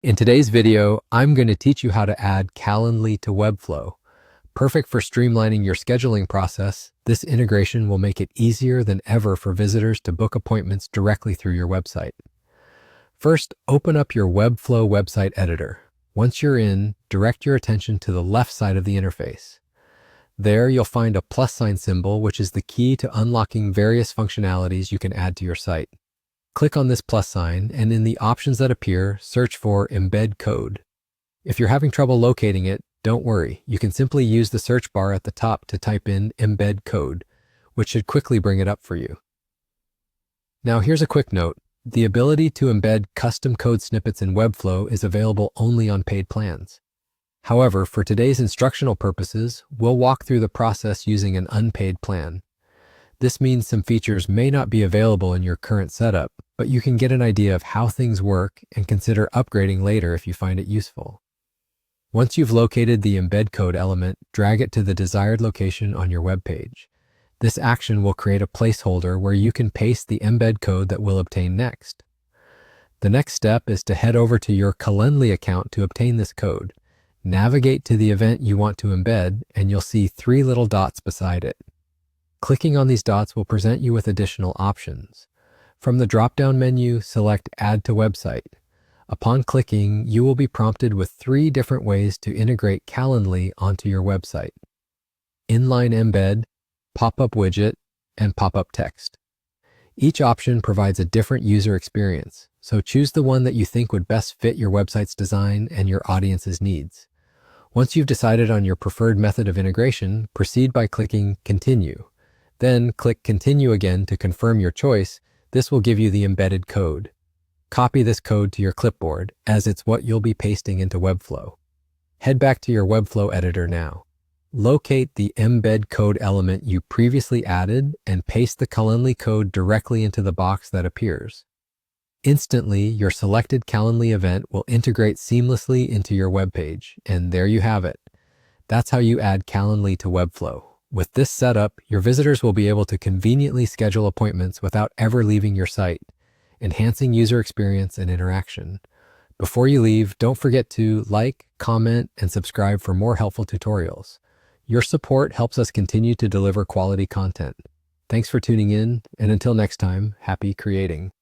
In today's video, I'm going to teach you how to add Calendly to Webflow. Perfect for streamlining your scheduling process, this integration will make it easier than ever for visitors to book appointments directly through your website. First, open up your Webflow website editor. Once you're in, direct your attention to the left side of the interface. There, you'll find a plus sign symbol, which is the key to unlocking various functionalities you can add to your site. Click on this plus sign, and in the options that appear, search for embed code. If you're having trouble locating it, don't worry. You can simply use the search bar at the top to type in embed code, which should quickly bring it up for you. Now here's a quick note. The ability to embed custom code snippets in Webflow is available only on paid plans. However, for today's instructional purposes, we'll walk through the process using an unpaid plan. This means some features may not be available in your current setup, but you can get an idea of how things work and consider upgrading later if you find it useful. Once you've located the embed code element, drag it to the desired location on your web page. This action will create a placeholder where you can paste the embed code that we'll obtain next. The next step is to head over to your Calendly account to obtain this code. Navigate to the event you want to embed, and you'll see 3 little dots beside it. Clicking on these dots will present you with additional options. From the drop-down menu, select Add to Website. Upon clicking, you will be prompted with 3 different ways to integrate Calendly onto your website: inline embed, pop-up widget, and pop-up text. Each option provides a different user experience, so choose the one that you think would best fit your website's design and your audience's needs. Once you've decided on your preferred method of integration, proceed by clicking Continue. Then click Continue again to confirm your choice. This will give you the embedded code. Copy this code to your clipboard, as it's what you'll be pasting into Webflow. Head back to your Webflow editor now. Locate the embed code element you previously added and paste the Calendly code directly into the box that appears. Instantly, your selected Calendly event will integrate seamlessly into your web page, and there you have it. That's how you add Calendly to Webflow. With this setup, your visitors will be able to conveniently schedule appointments without ever leaving your site, enhancing user experience and interaction. Before you leave, don't forget to like, comment, and subscribe for more helpful tutorials. Your support helps us continue to deliver quality content. Thanks for tuning in, and until next time, happy creating.